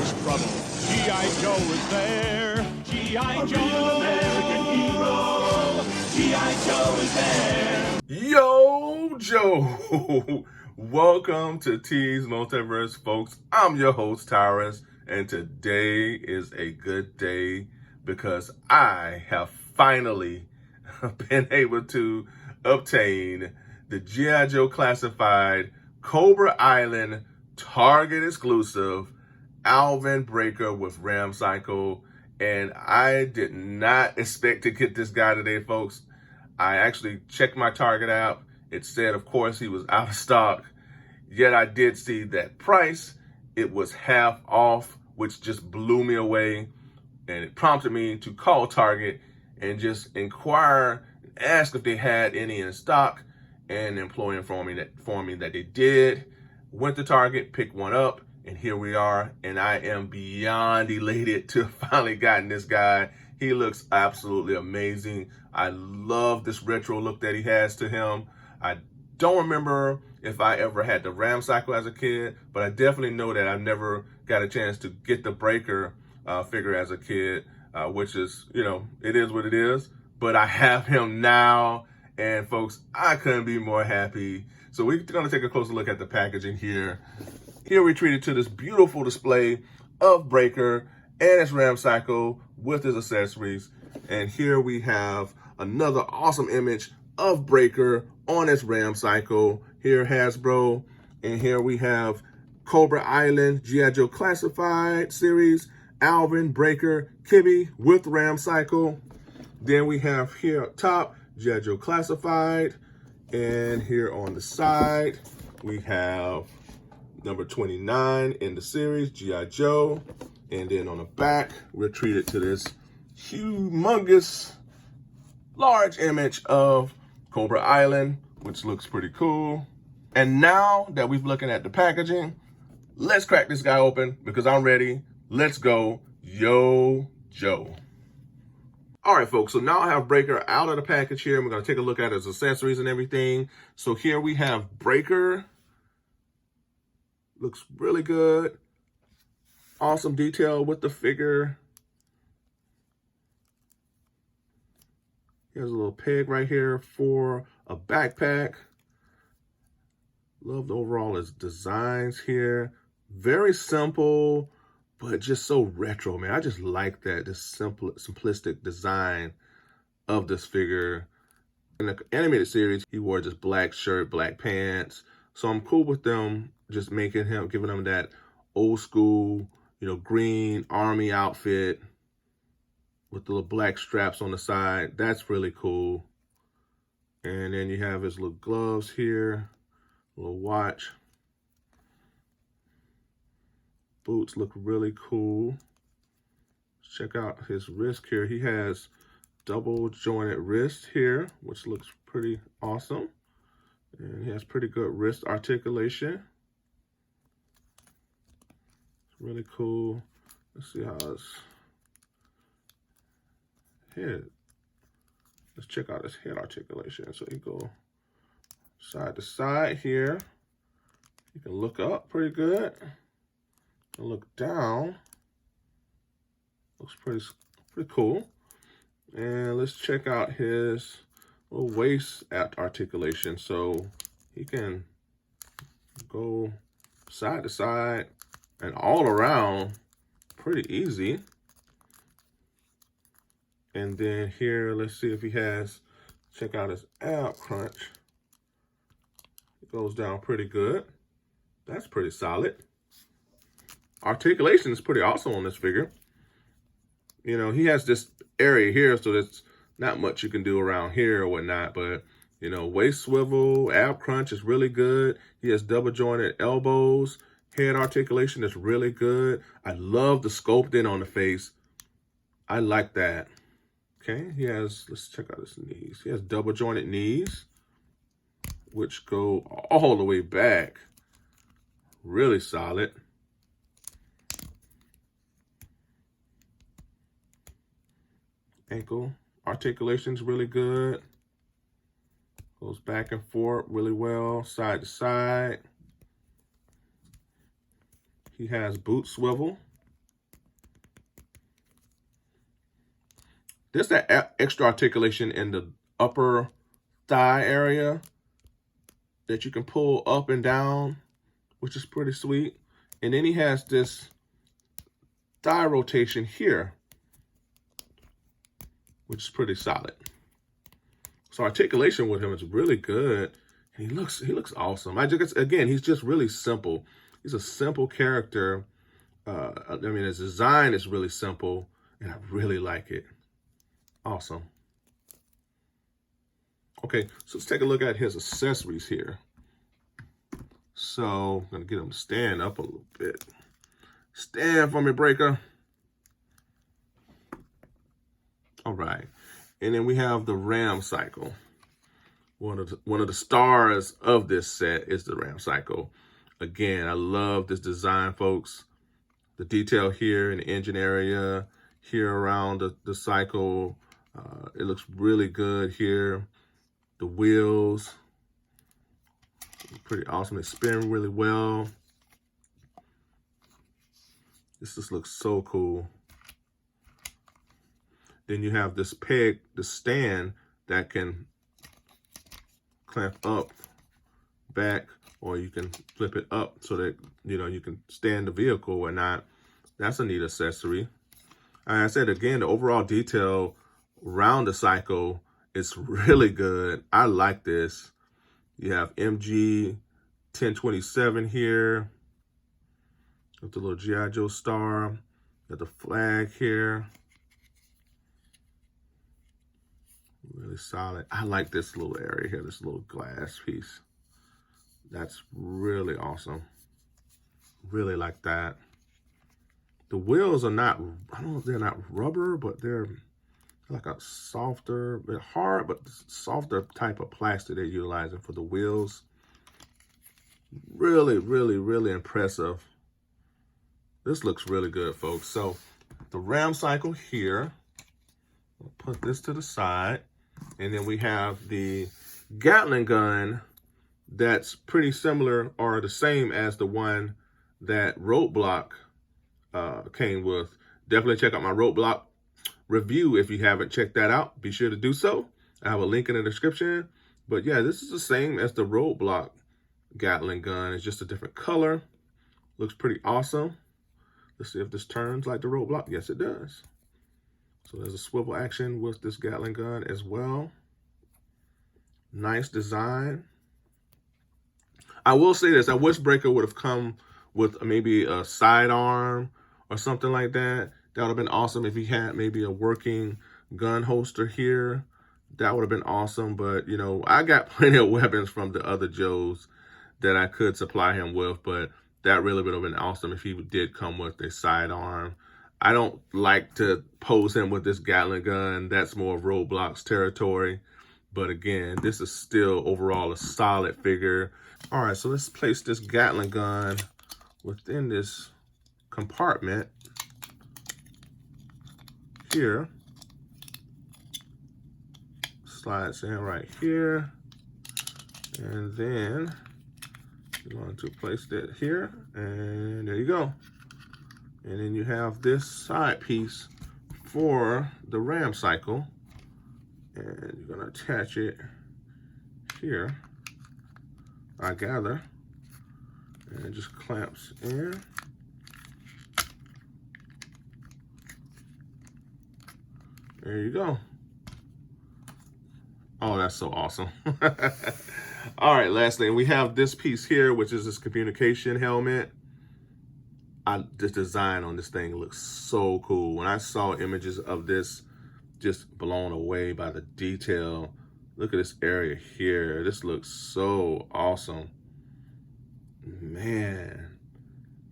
much trouble. G.I. Joe is there. G.I. Joe, American hero. G.I. Joe is there. Yo, Joe. Welcome to T's Multiverse, folks. I'm your host, Tyrus, and today is a good day because I have finally been able to obtain the G.I. Joe Classified Cobra Island Target exclusive Alvin breaker with Ram Cycle, and I did not expect to get this guy today, folks. I actually checked my Target app. It said, of course, he was out of stock, yet I did see that price. It was half off, which just blew me away, and it prompted me to call Target and just inquire, ask if they had any in stock, and employee informed me that they did. Went to Target, picked one up, and here we are. And I am beyond elated to have finally gotten this guy. He looks absolutely amazing. I love this retro look that he has to him. I don't remember if I ever had the Ram Cycle as a kid, but I definitely know that I never got a chance to get the Breaker figure as a kid, which is, it is what it is. But I have him now. And folks, I couldn't be more happy. So we're gonna take a closer look at the packaging here. Here we treated to this beautiful display of Breaker and his Ram Cycle with his accessories. And here we have another awesome image of Breaker on his Ram Cycle. Here Hasbro, and here we have Cobra Island G.I. Joe Classified series, Alvin, Breaker, Kibbey with Ram Cycle. Then we have here up top, G.I. Joe Classified, and here on the side, we have number 29 in the series, G.I. Joe, and then on the back, we're treated to this humongous, large image of Cobra Island, which looks pretty cool. And now that we've looking at the packaging, let's crack this guy open because I'm ready. Let's go, Yo Joe. All right, folks, so now I have Breaker out of the package here. We're going to take a look at his accessories and everything. So here we have Breaker. Looks really good. Awesome detail with the figure. Here's a little peg right here for a backpack. Love the overall his designs here. Very simple, but just so retro, man. I just like that, this simple, simplistic design of this figure. In the animated series, he wore just black shirt, black pants. So I'm cool with them just giving him that old school, green army outfit with the little black straps on the side. That's really cool. And then you have his little gloves here, a little watch. Boots look really cool. Check out his wrist here. He has double jointed wrist here, which looks pretty awesome. And he has pretty good wrist articulation. It's really cool. Let's see how his head. Let's check out his head articulation. So he go side to side here. You can look up pretty good. And look down. Looks pretty cool. And let's check out his little waist articulation. So he can go side to side and all around pretty easy. And then here, let's see if he has, check out his ab crunch. It goes down pretty good. That's pretty solid. Articulation is pretty awesome on this figure. He has this area here, so there's not much you can do around here or whatnot, but, waist swivel, ab crunch is really good. He has double jointed elbows. Head articulation is really good. I love the sculpting on the face. I like that. Okay, let's check out his knees. He has double jointed knees, which go all the way back. Really solid. Ankle articulation's really good. Goes back and forth really well, side to side. He has boot swivel. There's that extra articulation in the upper thigh area that you can pull up and down, which is pretty sweet. And then he has this thigh rotation here, which is pretty solid. So articulation with him is really good. And he looks awesome. Again, he's just really simple. He's a simple character. I mean, his design is really simple, and I really like it. Awesome. Okay, so let's take a look at his accessories here. So I'm gonna get him to stand up a little bit. Stand for me, Breaker. All right, and then we have the Ram Cycle. One of the stars of this set is the Ram Cycle. Again, I love this design, folks. The detail here in the engine area, here around the cycle, it looks really good here. The wheels, pretty awesome. They spin really well. This just looks so cool. Then you have this peg, the stand that can clamp up, back, or you can flip it up so that, you know, you can stand the vehicle or not. That's a neat accessory. Like I said, again, the overall detail around the cycle is really good. I like this. You have MG 1027 here with the little G.I. Joe star. Got the flag here. Really solid. I like this little area here, this little glass piece. That's really awesome. Really like that. The wheels are not, I don't know if they're not rubber, but they're like a softer, they're hard, but softer type of plastic they're utilizing for the wheels. Really, really, really impressive. This looks really good, folks. So the Ram Cycle here, we'll put this to the side. And then we have the Gatling gun that's pretty similar or the same as the one that Roadblock came with. Definitely check out my Roadblock review if you haven't checked that out. Be sure to do so. I have a link in the description. But yeah, this is the same as the Roadblock Gatling gun. It's just a different color. Looks pretty awesome. Let's see if this turns like the Roadblock. Yes, it does. So there's a swivel action with this Gatling gun as well. Nice design. I will say this. I wish Breaker would have come with maybe a sidearm or something like that. That would have been awesome if he had maybe a working gun holster here. That would have been awesome. But, you know, I got plenty of weapons from the other Joes that I could supply him with. But that really would have been awesome if he did come with a sidearm. I don't like to pose him with this Gatling gun. That's more of Roadblock's territory. But again, this is still overall a solid figure. All right, so let's place this Gatling gun within this compartment here. Slides in right here. And then you're going to place that here. And there you go. And then you have this side piece for the Ram Cycle. And you're going to attach it here, I gather. And it just clamps in. There you go. Oh, that's so awesome. All right, last thing. We have this piece here, which is this communication helmet. The design on this thing looks so cool. When I saw images of this, just blown away by the detail. Look at this area here. This looks so awesome. Man,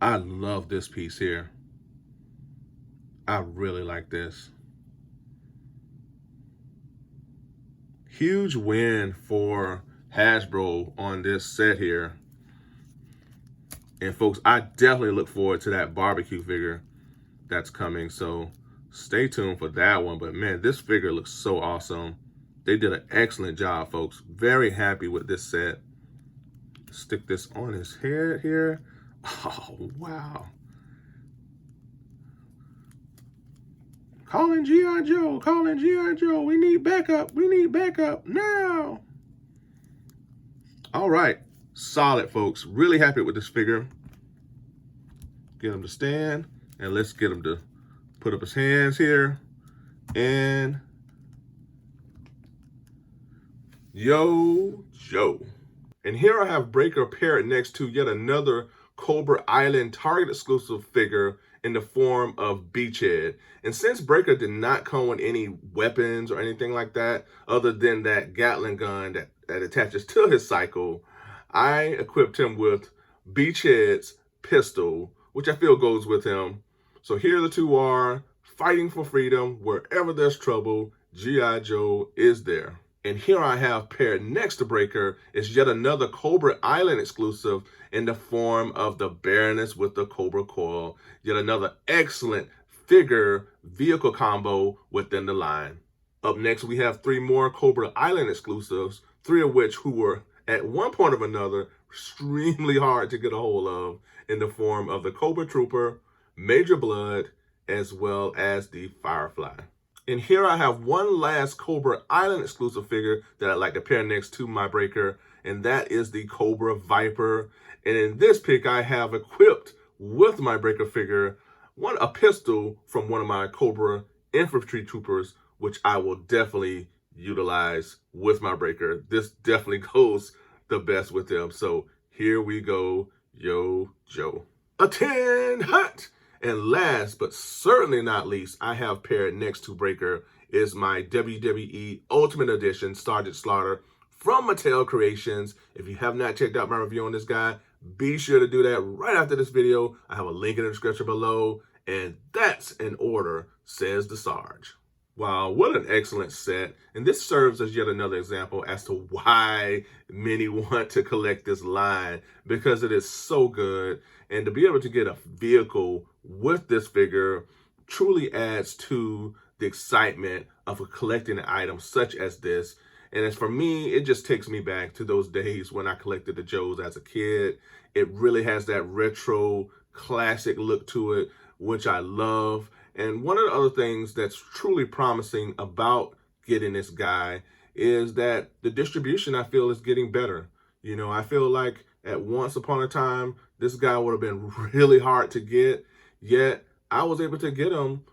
I love this piece here. I really like this. Huge win for Hasbro on this set here. And folks, I definitely look forward to that barbecue figure that's coming. So stay tuned for that one. But man, this figure looks so awesome. They did an excellent job, folks. Very happy with this set. Stick this on his head here. Oh, wow. Calling G.I. Joe, calling G.I. Joe. We need backup, now. All right, solid, folks. Really happy with this figure. Get him to stand, and let's get him to put up his hands here. And Yo Joe. And here I have Breaker paired next to yet another Cobra Island Target exclusive figure in the form of Beachhead. And since Breaker did not come with any weapons or anything like that, other than that Gatling gun that attaches to his cycle, I equipped him with Beachhead's pistol, which I feel goes with him. So here the two are fighting for freedom. Wherever there's trouble, G.I. Joe is there. And here I have paired next to Breaker is yet another Cobra Island exclusive in the form of the Baroness with the Cobra Coil. Yet another excellent figure vehicle combo within the line. Up next, we have three more Cobra Island exclusives, three of which who were at one point or another extremely hard to get a hold of in the form of the Cobra Trooper, Major Blood, as well as the Firefly. And here I have one last Cobra Island exclusive figure that I'd like to pair next to my Breaker, and that is the Cobra Viper. And in this pick, I have equipped with my Breaker figure a pistol from one of my Cobra infantry troopers, which I will definitely utilize with my Breaker. This definitely goes the best with them. So here we go, Yo Joe. A 10 hut! And last, but certainly not least, I have paired next to Breaker is my WWE Ultimate Edition Sergeant Slaughter from Mattel Creations. If you have not checked out my review on this guy, be sure to do that right after this video. I have a link in the description below, and that's in order, says the Sarge. Wow, what an excellent set. And this serves as yet another example as to why many want to collect this line, because it is so good. And to be able to get a vehicle with this figure truly adds to the excitement of collecting an item such as this. And as for me, it just takes me back to those days when I collected the Joes as a kid. It really has that retro classic look to it, which I love. And one of the other things that's truly promising about getting this guy is that the distribution, I feel, is getting better. You know, I feel like at once upon a time, this guy would have been really hard to get, yet I was able to get him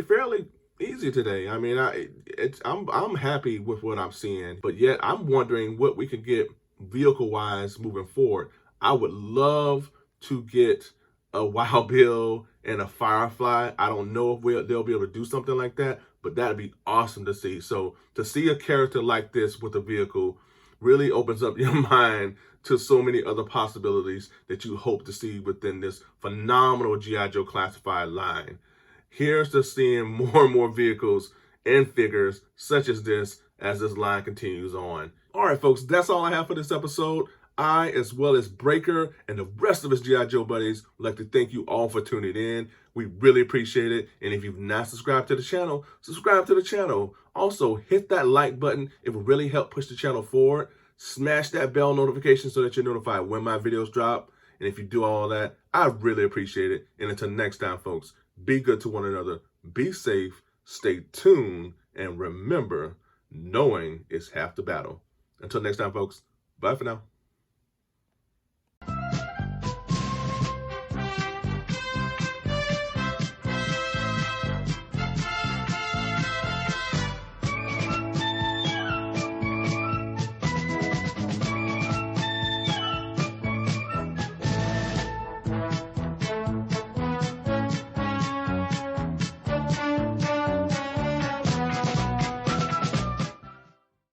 fairly easy today. I mean, I'm happy with what I'm seeing, but yet I'm wondering what we could get vehicle-wise moving forward. I would love to get a Wild Bill and a Firefly. I don't know if they'll be able to do something like that, but that'd be awesome to see. So to see a character like this with a vehicle really opens up your mind to so many other possibilities that you hope to see within this phenomenal G.I. Joe classified line. Here's to seeing more and more vehicles and figures such as this as this line continues on. All right, folks, that's all I have for this episode. I, as well as Breaker and the rest of his G.I. Joe buddies, would like to thank you all for tuning in. We really appreciate it. And if you've not subscribed to the channel, subscribe to the channel. Also, hit that like button. It will really help push the channel forward. Smash that bell notification so that you're notified when my videos drop. And if you do all that, I really appreciate it. And until next time, folks, be good to one another. Be safe, stay tuned, and remember, knowing is half the battle. Until next time, folks, bye for now.